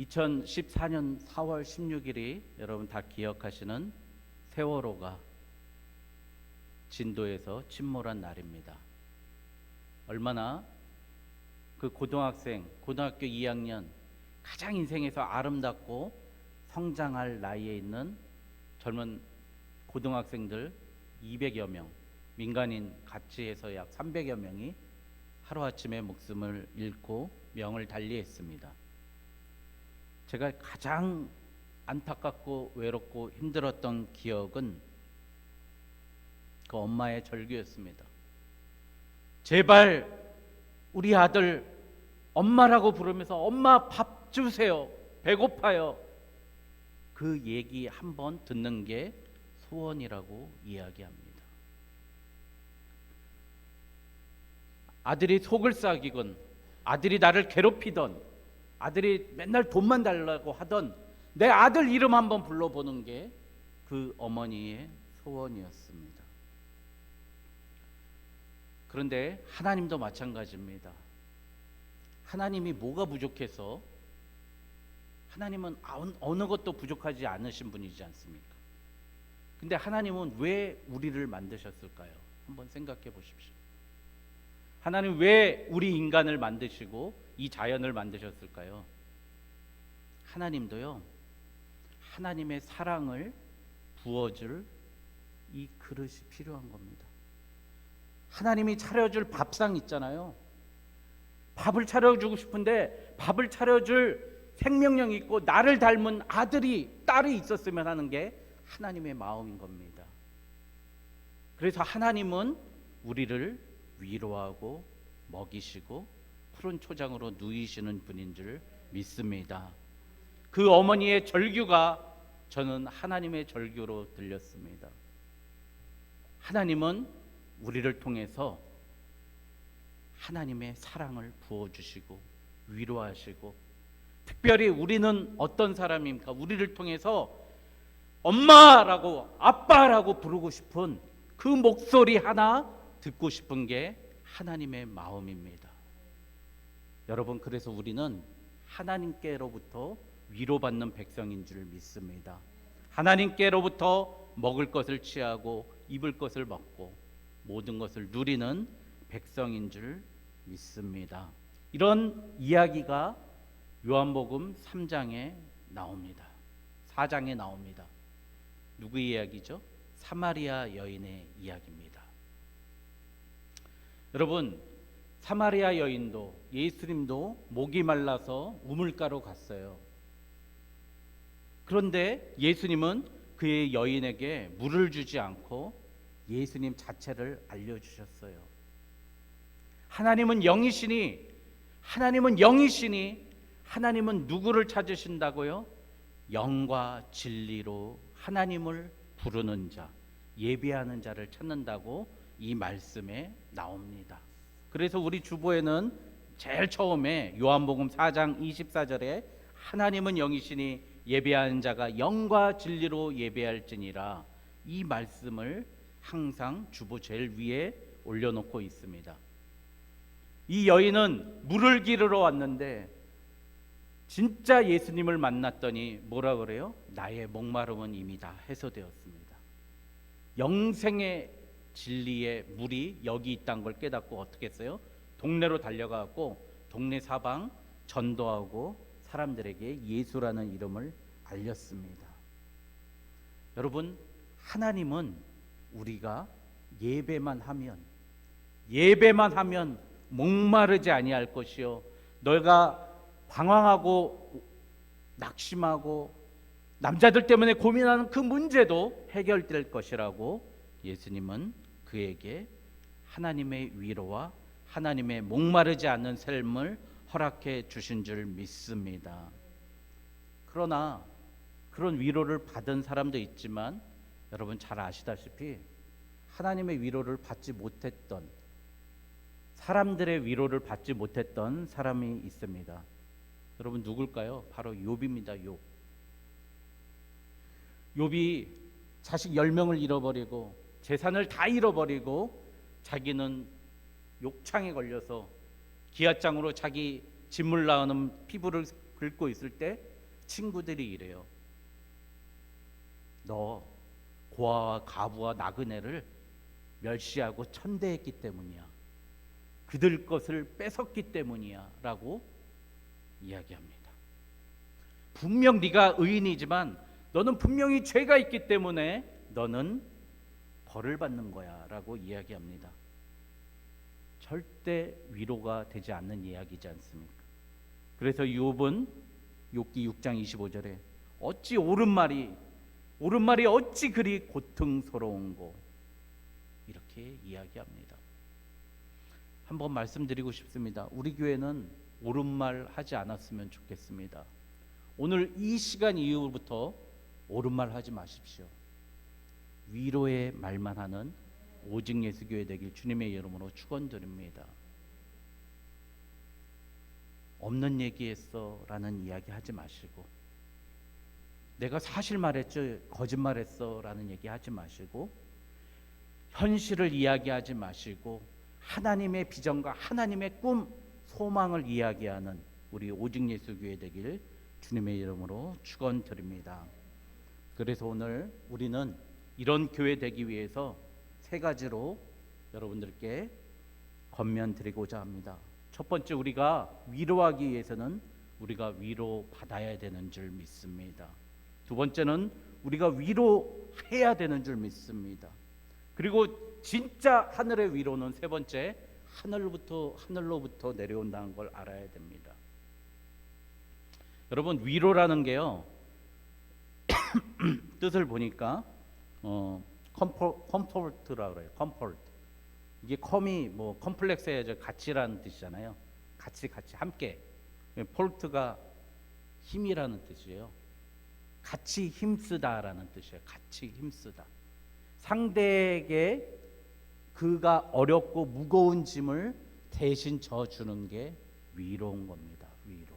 2014년 4월 16일이 여러분 다 기억하시는 세월호가 진도에서 침몰한 날입니다. 얼마나 그 고등학교 2학년 가장 인생에서 아름답고 성장할 나이에 있는 젊은 고등학생들 200여 명, 민간인 같이 해서 약 300여 명이 하루아침에 목숨을 잃고 명을 달리했습니다. 제가 가장 안타깝고 외롭고 힘들었던 기억은 그 엄마의 절규였습니다. 제발 우리 아들 엄마라고 부르면서 엄마 밥 주세요. 배고파요. 그 얘기 한번 듣는 게 소원이라고 이야기합니다. 아들이 속을 썩이건 아들이 나를 괴롭히던 아들이 맨날 돈만 달라고 하던 내 아들 이름 한번 불러보는 게 그 어머니의 소원이었습니다. 그런데 하나님도 마찬가지입니다. 하나님이 뭐가 부족해서? 하나님은 어느 것도 부족하지 않으신 분이지 않습니까? 근데 하나님은 왜 우리를 만드셨을까요? 한번 생각해 보십시오. 하나님 왜 우리 인간을 만드시고 이 자연을 만드셨을까요? 하나님도요, 하나님의 사랑을 부어줄 이 그릇이 필요한 겁니다. 하나님이 차려줄 밥상 있잖아요. 밥을 차려주고 싶은데 밥을 차려줄 생명력이 있고 나를 닮은 아들이 딸이 있었으면 하는 게 하나님의 마음인 겁니다. 그래서 하나님은 우리를 위로하고 먹이시고 푸른 초장으로 누이시는 분인 줄 믿습니다. 그 어머니의 절규가 저는 하나님의 절규로 들렸습니다. 하나님은 우리를 통해서 하나님의 사랑을 부어주시고 위로하시고, 특별히 우리는 어떤 사람입니까? 우리를 통해서 엄마라고 아빠라고 부르고 싶은 그 목소리 하나 듣고 싶은 게 하나님의 마음입니다. 여러분, 그래서 우리는 하나님께로부터 위로받는 백성인 줄 믿습니다. 하나님께로부터 먹을 것을 취하고 입을 것을 먹고 모든 것을 누리는 백성인 줄 믿습니다. 이런 이야기가 요한복음 3장에 나옵니다. 4장에 나옵니다. 누구의 이야기죠? 사마리아 여인의 이야기입니다. 여러분, 사마리아 여인도 예수님도 목이 말라서 우물가로 갔어요. 그런데 예수님은 그의 여인에게 물을 주지 않고 예수님 자체를 알려주셨어요. 하나님은 영이시니 하나님은 누구를 찾으신다고요? 영과 진리로 하나님을 부르는 자, 예배하는 자를 찾는다고 이 말씀에 나옵니다. 그래서 우리 주보에는 제일 처음에 요한복음 4장 24절에 하나님은 영이시니 예배하는 자가 영과 진리로 예배할지니라, 이 말씀을 항상 주보 제일 위에 올려놓고 있습니다. 이 여인은 물을 기르러 왔는데 진짜 예수님을 만났더니 뭐라 그래요? 나의 목마름은 이미 다 해소되었습니다. 영생의 진리의 물이 여기 있다는 걸 깨닫고 어떻게 했어요? 동네로 달려가고 동네 사방 전도하고 사람들에게 예수라는 이름을 알렸습니다. 여러분, 하나님은 우리가 예배만 하면 목마르지 아니할 것이요, 너가 방황하고 낙심하고 남자들 때문에 고민하는 그 문제도 해결될 것이라고 예수님은 그에게 하나님의 위로와 하나님의 목마르지 않는 삶을 허락해 주신 줄 믿습니다. 그러나 그런 위로를 받은 사람도 있지만 여러분 잘 아시다시피 하나님의 위로를 받지 못했던, 사람들의 위로를 받지 못했던 사람이 있습니다. 여러분 누굴까요? 바로 욥입니다. 욥이 자식 10명을 잃어버리고 재산을 다 잃어버리고 자기는 욕창에 걸려서 기아장으로 자기 진물 나오는 피부를 긁고 있을 때 친구들이 이래요. 너 고아와 과부와 나그네를 멸시하고 천대했기 때문이야. 그들 것을 뺏었기 때문이야 라고 이야기합니다. 분명 네가 의인이지만 너는 분명히 죄가 있기 때문에 너는 벌을 받는 거야 라고 이야기합니다. 절대 위로가 되지 않는 이야기지 않습니까? 그래서 욥은 욥기 6장 25절에 어찌 옳은 말이 어찌 그리 고통스러운고 이렇게 이야기합니다. 한번 말씀드리고 싶습니다. 우리 교회는 옳은 말 하지 않았으면 좋겠습니다. 오늘 이 시간 이후부터 옳은 말 하지 마십시오. 위로의 말만 하는 오직 예수교회 되길 주님의 이름으로 축원드립니다. 없는 얘기했어 라는 이야기 하지 마시고, 내가 사실 말했죠 거짓말했어 라는 얘기 하지 마시고, 현실을 이야기하지 마시고 하나님의 비전과 하나님의 꿈, 소망을 이야기하는 우리 오직 예수교회 되길 주님의 이름으로 축원드립니다. 그래서 오늘 우리는 이런 교회 되기 위해서 세 가지로 여러분들께 권면드리고자 합니다. 첫 번째, 우리가 위로하기 위해서는 우리가 위로받아야 되는 줄 믿습니다. 두 번째는 우리가 위로해야 되는 줄 믿습니다. 그리고 진짜 하늘의 위로는 세 번째, 하늘로부터 내려온다는 걸 알아야 됩니다. 여러분, 위로라는 게요 뜻을 보니까 컴포트라고 그래요. 컴포트. 이게 컴이 뭐 컴플렉스의 가치라는 뜻이잖아요. 같이 함께. 폴트가 힘이라는 뜻이에요. 같이 힘쓰다라는 뜻이에요. 같이 힘쓰다. 상대에게 그가 어렵고 무거운 짐을 대신 져주는 게 위로인 겁니다. 위로.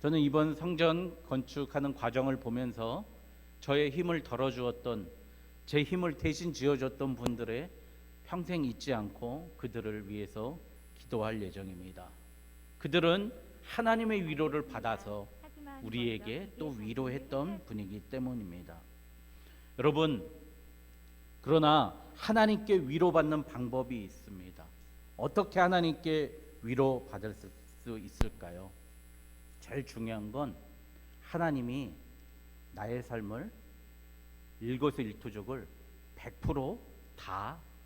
저는 이번 성전 건축하는 과정을 보면서 저의 힘을 덜어주었던, 제 힘을 대신 지어줬던 분들의 평생 잊지 않고 그들을 위해서 기도할 예정입니다. 그들은 하나님의 위로를 받아서 우리에게 또 위로했던 분이기 때문입니다. 여러분, 그러나 하나님께 위로받는 방법이 있습니다. 어떻게 하나님께 위로받을 수 있을까요? 제일 중요한 건 하나님이 나의 삶을, 일거수일투족을 100%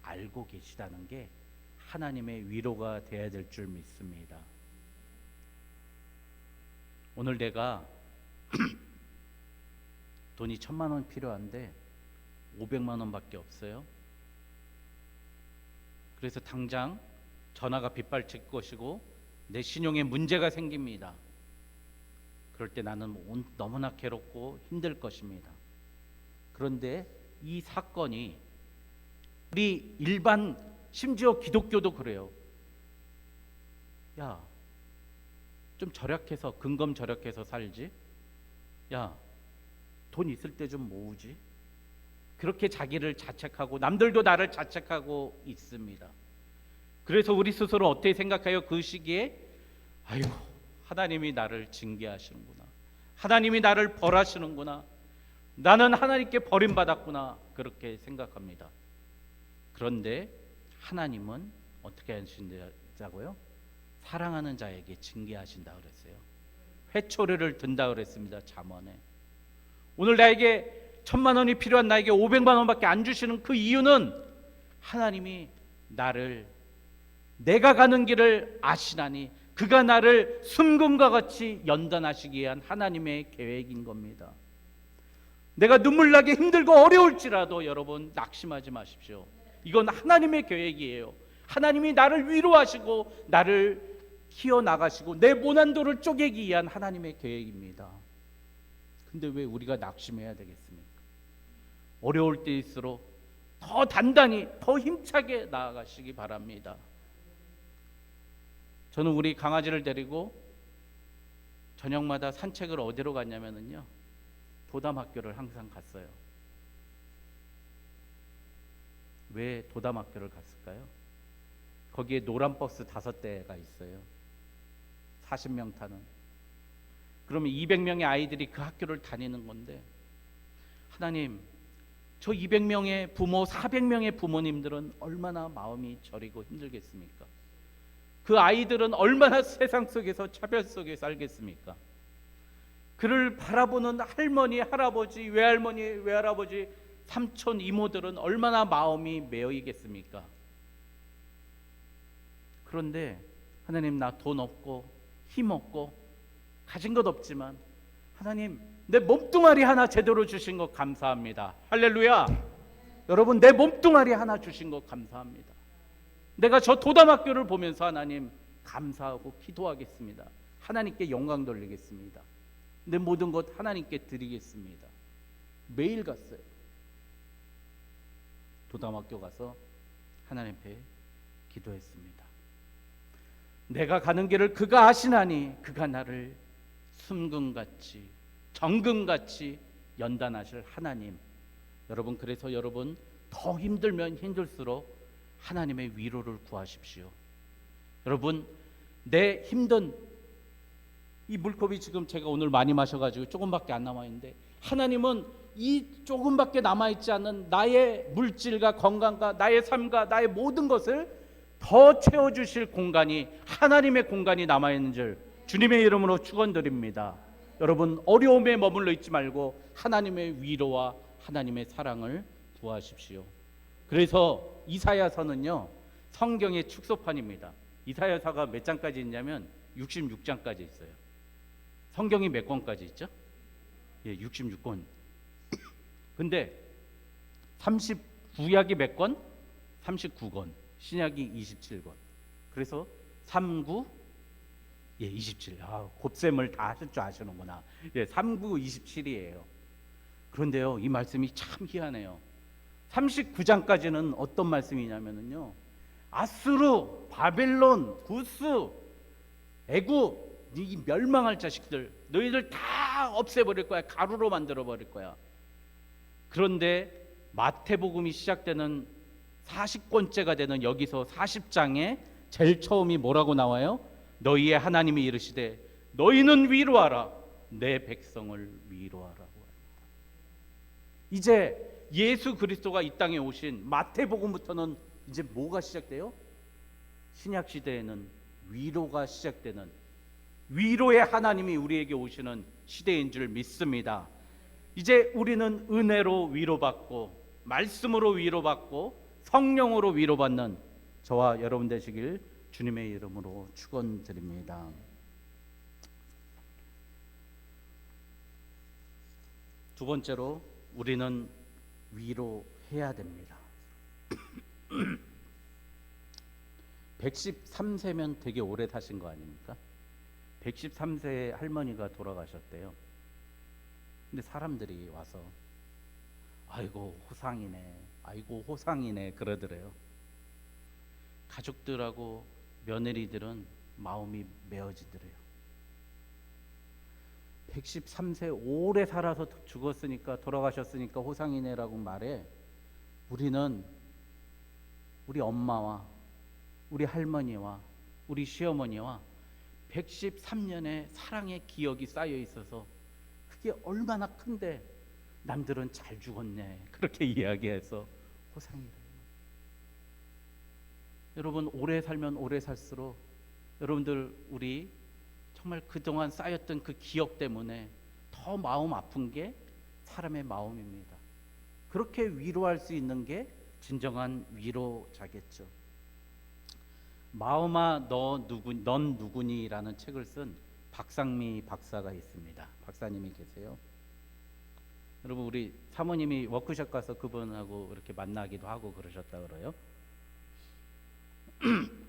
알고 계시다는 게 하나님의 위로가 되어야 될 줄 믿습니다. 오늘 내가 돈이 1,000만 원 필요한데 500만 원밖에 없어요. 그래서 당장 전화가 빗발칠 것이고 내 신용에 문제가 생깁니다. 그럴 때 나는 너무나 괴롭고 힘들 것입니다. 그런데 이 사건이 우리 일반, 심지어 기독교도 그래요. 야, 좀 절약해서, 근검 절약해서 살지. 야, 돈 있을 때 좀 모으지. 그렇게 자기를 자책하고 남들도 나를 자책하고 있습니다. 그래서 우리 스스로 어떻게 생각해요? 그 시기에 아이고, 하나님이 나를 징계하시는구나, 하나님이 나를 벌하시는구나, 나는 하나님께 버림받았구나, 그렇게 생각합니다. 그런데 하나님은 어떻게 하신다고요? 사랑하는 자에게 징계하신다 그랬어요. 회초리를 든다 그랬습니다. 잠언에. 오늘 나에게 1,000만 원이 필요한 나에게 500만 원밖에 안 주시는 그 이유는 하나님이 나를, 내가 가는 길을 아시나니 그가 나를 순금과 같이 연단하시기 위한 하나님의 계획인 겁니다. 내가 눈물 나게 힘들고 어려울지라도 여러분 낙심하지 마십시오. 이건 하나님의 계획이에요. 하나님이 나를 위로하시고 나를 키워나가시고 내 모난도를 쪼개기 위한 하나님의 계획입니다. 근데 왜 우리가 낙심해야 되겠습니까? 어려울 때일수록 더 단단히, 더 힘차게 나아가시기 바랍니다. 저는 우리 강아지를 데리고 저녁마다 산책을 어디로 갔냐면요, 도담학교를 항상 갔어요. 왜 도담학교를 갔을까요? 거기에 노란 버스 5대가 있어요. 40명 타는. 그러면 200명의 아이들이 그 학교를 다니는 건데, 하나님, 저 200명의 부모, 400명의 부모님들은 얼마나 마음이 저리고 힘들겠습니까? 그 아이들은 얼마나 세상 속에서 차별 속에 살겠습니까? 그를 바라보는 할머니, 할아버지, 외할머니, 외할아버지, 삼촌, 이모들은 얼마나 마음이 메어있겠습니까? 그런데 하나님, 나 돈 없고 힘 없고 가진 것 없지만 하나님, 내 몸뚱아리 하나 제대로 주신 것 감사합니다. 할렐루야. 여러분, 내 몸뚱아리 하나 주신 것 감사합니다. 내가 저 도담학교를 보면서 하나님 감사하고 기도하겠습니다. 하나님께 영광 돌리겠습니다. 내 모든 것 하나님께 드리겠습니다. 매일 갔어요. 도담학교 가서 하나님 앞에 기도했습니다. 내가 가는 길을 그가 아시나니 그가 나를 순금같이 정금같이 연단하실 하나님. 여러분, 그래서 여러분 더 힘들면 힘들수록 하나님의 위로를 구하십시오. 여러분, 내 힘든 이 물컵이 지금 제가 오늘 많이 마셔가지고 조금밖에 안 남아있는데, 하나님은 이 조금밖에 남아있지 않은 나의 물질과 건강과 나의 삶과 나의 모든 것을 더 채워주실 공간이, 하나님의 공간이 남아있는 줄 주님의 이름으로 축원드립니다. 여러분, 어려움에 머물러 있지 말고 하나님의 위로와 하나님의 사랑을 구하십시오. 그래서 이사야서는요, 성경의 축소판입니다. 이사야서가 몇 장까지 있냐면 66장까지 있어요. 성경이 몇 권까지 있죠? 예, 66권. 근데 39약이 몇 권? 39권. 신약이 27권. 그래서 39, 예, 27. 곱셈을 다 하실 줄 아시는구나. 예, 39, 27이에요. 그런데요, 이 말씀이 참 희한해요. 39장까지는 어떤 말씀이냐면요, 아수르, 바벨론, 구스, 애굽, 이 멸망할 자식들, 너희들 다 없애버릴 거야. 가루로 만들어버릴 거야. 그런데 마태복음이 시작되는 40권째가 되는 여기서 40장에 제일 처음이 뭐라고 나와요? 너희의 하나님이 이르시되 너희는 위로하라, 내 백성을 위로하라고 합니다. 이제 예수 그리스도가 이 땅에 오신 마태복음부터는 이제 뭐가 시작돼요? 신약 시대에는 위로가 시작되는, 위로의 하나님이 우리에게 오시는 시대인 줄 믿습니다. 이제 우리는 은혜로 위로받고 말씀으로 위로받고 성령으로 위로받는 저와 여러분 되시길 주님의 이름으로 축원드립니다. 두 번째로 우리는 위로해야 됩니다. 113세면 되게 오래 사신 거 아닙니까? 113세 할머니가 돌아가셨대요. 근데 사람들이 와서 아이고 호상이네, 아이고 호상이네 그러더래요. 가족들하고 며느리들은 마음이 메어지더래요. 113세 오래 살아서 죽었으니까, 돌아가셨으니까 호상이네라고 말해. 우리는 우리 엄마와 우리 할머니와 우리 시어머니와 113년의 사랑의 기억이 쌓여 있어서 그게 얼마나 큰데 남들은 잘 죽었네 그렇게 이야기해서 호상이래요. 여러분, 오래 살면 오래 살수록 여러분들 우리 정말 그동안 쌓였던 그 기억 때문에 더 마음 아픈 게 사람의 마음입니다. 그렇게 위로할 수 있는 게 진정한 위로자겠죠. 마음아 넌 누구니라는 책을 쓴 박상미 박사가 있습니다. 박사님이 계세요. 여러분, 우리 사모님이 워크숍 가서 그분하고 이렇게 만나기도 하고 그러셨다 그래요.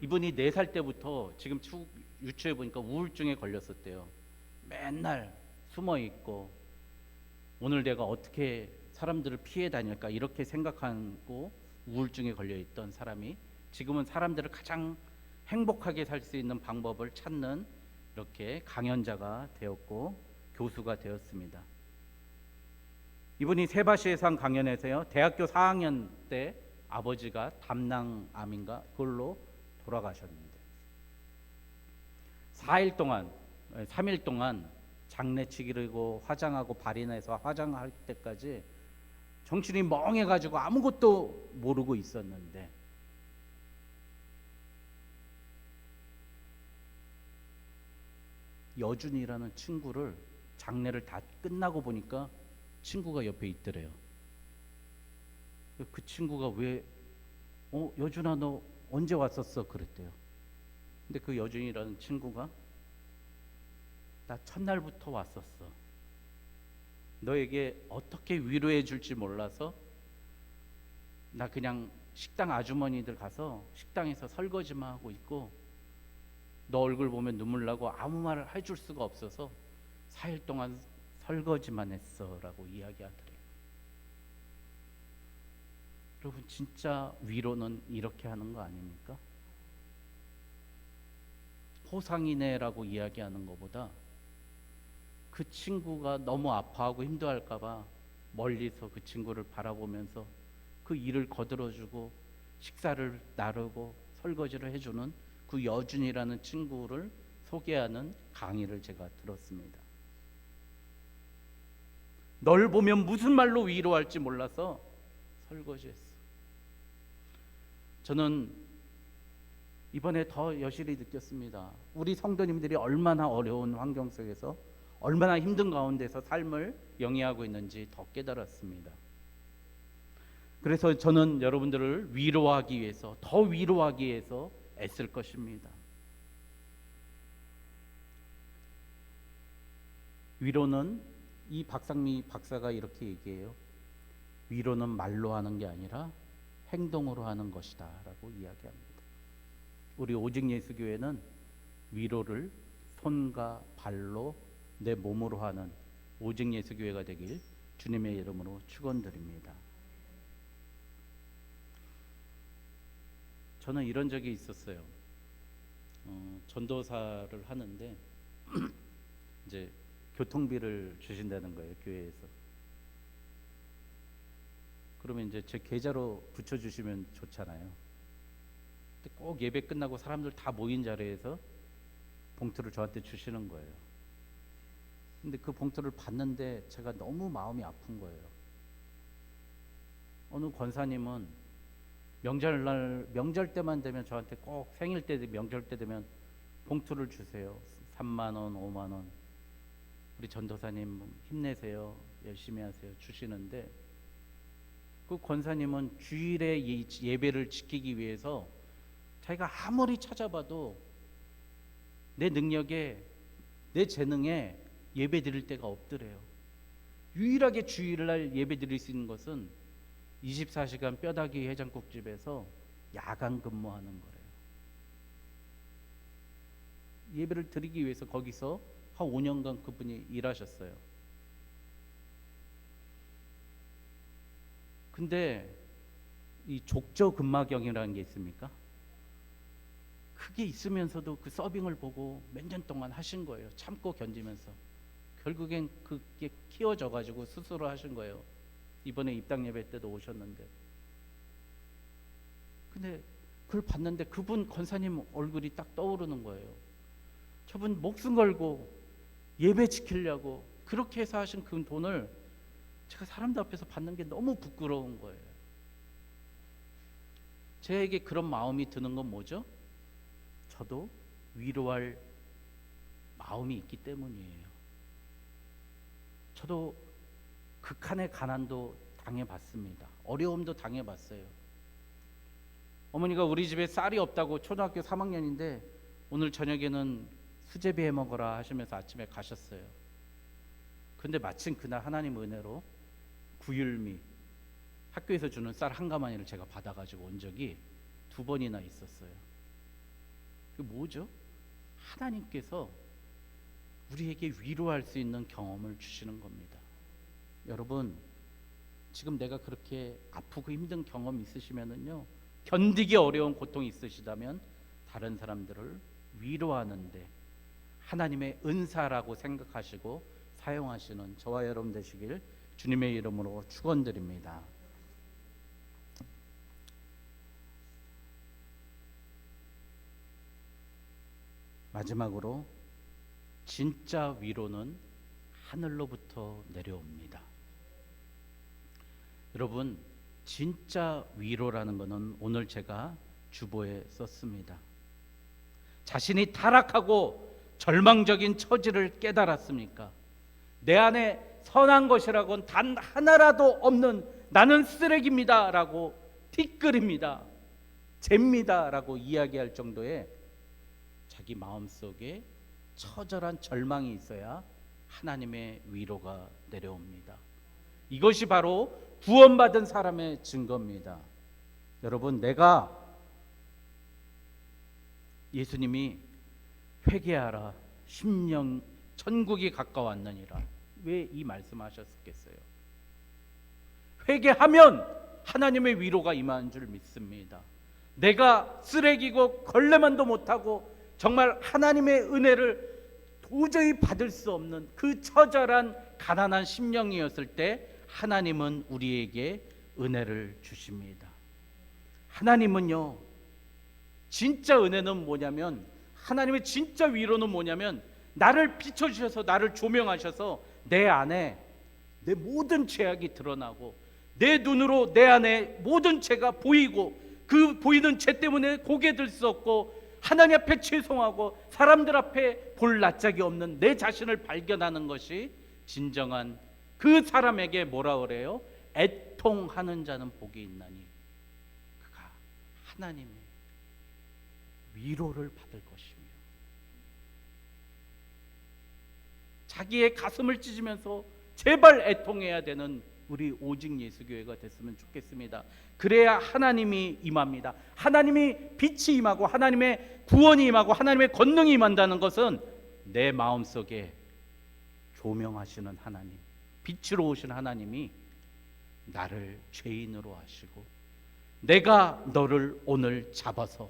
이분이 4살 때부터 지금 유추해 보니까 우울증에 걸렸었대요. 맨날 숨어 있고 오늘 내가 어떻게 사람들을 피해 다닐까 이렇게 생각하고 우울증에 걸려 있던 사람이 지금은 사람들을 가장 행복하게 살 수 있는 방법을 찾는 이렇게 강연자가 되었고 교수가 되었습니다. 이분이 세바시에상 강연에서요, 대학교 4학년 때 아버지가 담낭암인가 그걸로 돌아가셨는데 3일 동안 장례치기고 화장하고 발인해서 화장할 때까지 정신이 멍해가지고 아무것도 모르고 있었는데 여준이라는 친구를 장례를 다 끝나고 보니까 친구가 옆에 있더래요. 그 친구가 왜 여준아 너 언제 왔었어? 그랬대요. 근데 그 여준이라는 친구가 나 첫날부터 왔었어. 너에게 어떻게 위로해 줄지 몰라서 나 그냥 식당 아주머니들 가서 식당에서 설거지만 하고 있고 너 얼굴 보면 눈물 나고 아무 말을 해줄 수가 없어서 4일 동안 설거지만 했어 라고 이야기하더래요. 여러분 진짜 위로는 이렇게 하는 거 아닙니까? 호상이네라고 이야기하는 것보다 그 친구가 너무 아파하고 힘들어할까 봐 멀리서 그 친구를 바라보면서 그 일을 거들어주고 식사를 나르고 설거지를 해주는 그 여준이라는 친구를 소개하는 강의를 제가 들었습니다. 널 보면 무슨 말로 위로할지 몰라서 설거지했어. 저는 이번에 더 여실히 느꼈습니다. 우리 성도님들이 얼마나 어려운 환경 속에서 얼마나 힘든 가운데서 삶을 영위하고 있는지 더 깨달았습니다. 그래서 저는 여러분들을 위로하기 위해서 더 위로하기 위해서 애쓸 것입니다. 위로는 이 박상미 박사가 이렇게 얘기해요. 위로는 말로 하는 게 아니라 행동으로 하는 것이다 라고 이야기합니다. 우리 오직 예수교회는 위로를 손과 발로 내 몸으로 하는 오직 예수교회가 되길 주님의 이름으로 축원드립니다. 저는 이런 적이 있었어요. 전도사를 하는데 이제 교통비를 주신다는 거예요, 교회에서. 그러면 이제 제 계좌로 붙여주시면 좋잖아요. 근데 꼭 예배 끝나고 사람들 다 모인 자리에서 봉투를 저한테 주시는 거예요. 근데 그 봉투를 받는데 제가 너무 마음이 아픈 거예요. 어느 권사님은 명절 때만 되면 저한테 꼭 생일 때 명절 때 되면 봉투를 주세요. 3만 원, 5만 원. 우리 전도사님 힘내세요. 열심히 하세요. 주시는데 그 권사님은 주일에 예배를 지키기 위해서 자기가 아무리 찾아봐도 내 능력에 내 재능에 예배 드릴 때가 없더래요. 유일하게 주일날 예배 드릴 수 있는 것은 24시간 뼈다귀 해장국집에서 야간 근무하는 거래요. 예배를 드리기 위해서 거기서 한 5년간 그분이 일하셨어요. 근데 이 족저근마경이라는 게 있습니까? 그게 있으면서도 그 서빙을 보고 몇 년 동안 하신 거예요. 참고 견디면서. 결국엔 그게 키워져 가지고 스스로 하신 거예요. 이번에 입당 예배 때도 오셨는데. 근데 그걸 봤는데 그분 권사님 얼굴이 딱 떠오르는 거예요. 저분 목숨 걸고 예배 지키려고 그렇게 해서 하신 그 돈을 제가 사람들 앞에서 받는 게 너무 부끄러운 거예요. 저에게 그런 마음이 드는 건 뭐죠? 저도 위로할 마음이 있기 때문이에요. 저도 극한의 가난도 당해봤습니다. 어려움도 당해봤어요. 어머니가 우리 집에 쌀이 없다고 초등학교 3학년인데 오늘 저녁에는 수제비 해 먹어라 하시면서 아침에 가셨어요. 근데 마침 그날 하나님 은혜로 구율미 학교에서 주는 쌀 한 가마니를 제가 받아가지고 온 적이 2번이나 있었어요. 그게 뭐죠? 하나님께서 우리에게 위로할 수 있는 경험을 주시는 겁니다. 여러분, 지금 내가 그렇게 아프고 힘든 경험 있으시면은요, 견디기 어려운 고통이 있으시다면 다른 사람들을 위로하는데 하나님의 은사라고 생각하시고 사용하시는 저와 여러분 되시길 주님의 이름으로 축원드립니다. 마지막으로 진짜 위로는 하늘로부터 내려옵니다. 여러분, 진짜 위로라는 것은 오늘 제가 주보에 썼습니다. 자신이 타락하고 절망적인 처지를 깨달았습니까? 내 안에 선한 것이라고는 단 하나라도 없는 나는 쓰레기입니다 라고 티끌입니다, 잽니다 라고 이야기할 정도의 자기 마음속에 처절한 절망이 있어야 하나님의 위로가 내려옵니다. 이것이 바로 구원받은 사람의 증거입니다. 여러분, 내가 예수님이 회개하라 심령 천국이 가까웠느니라, 왜 이 말씀하셨겠어요? 회개하면 하나님의 위로가 임하는 줄 믿습니다. 내가 쓰레기고 걸레만도 못하고 정말 하나님의 은혜를 도저히 받을 수 없는 그 처절한 가난한 심령이었을 때 하나님은 우리에게 은혜를 주십니다. 하나님은요, 진짜 은혜는 뭐냐면, 하나님의 진짜 위로는 뭐냐면, 나를 비춰주셔서 나를 조명하셔서 내 안에 내 모든 죄악이 드러나고 내 눈으로 내 안에 모든 죄가 보이고 그 보이는 죄 때문에 고개 들 수 없고 하나님 앞에 죄송하고 사람들 앞에 볼 낯짝이 없는 내 자신을 발견하는 것이 진정한 그 사람에게 뭐라 그래요? 애통하는 자는 복이 있나니 그가 하나님의 위로를 받을 것이며, 자기의 가슴을 찢으면서 제발 애통해야 되는 우리 오직 예수교회가 됐으면 좋겠습니다. 그래야 하나님이 임합니다. 하나님이 빛이 임하고 하나님의 구원이 임하고 하나님의 권능이 임한다는 것은 내 마음속에 조명하시는 하나님, 빛으로 오신 하나님이 나를 죄인으로 하시고 내가 너를 오늘 잡아서,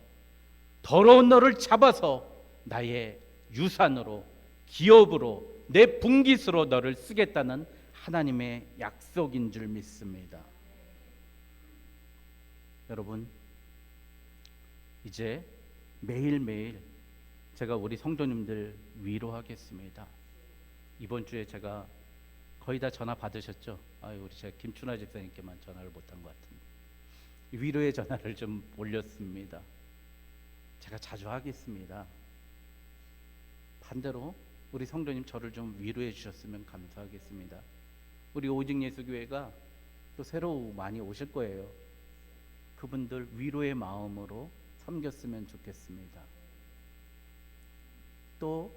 더러운 너를 잡아서 나의 유산으로, 기업으로, 내 분깃으로 너를 쓰겠다는 하나님의 약속인 줄 믿습니다. 여러분, 이제 매일매일 제가 우리 성도님들 위로하겠습니다. 이번 주에 제가 거의 다 전화 받으셨죠? 우리 제가 김춘하 집사님께만 전화를 못한 것 같은데 위로의 전화를 좀 올렸습니다. 제가 자주 하겠습니다. 반대로 우리 성도님 저를 좀 위로해 주셨으면 감사하겠습니다. 우리 오직 예수교회가 또 새로 많이 오실 거예요. 그분들 위로의 마음으로 섬겼으면 좋겠습니다. 또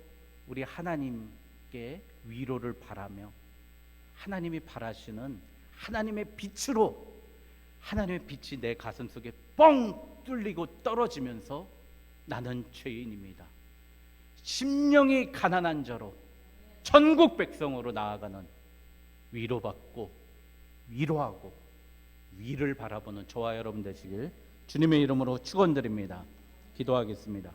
우리 하나님께 위로를 바라며 하나님이 바라시는 하나님의 빛으로, 하나님의 빛이 내 가슴 속에 뻥 뚫리고 떨어지면서 나는 죄인입니다, 심령이 가난한 자로 천국 백성으로 나아가는, 위로받고 위로하고 위를 바라보는 저와 여러분 되시길 주님의 이름으로 축원드립니다. 기도하겠습니다.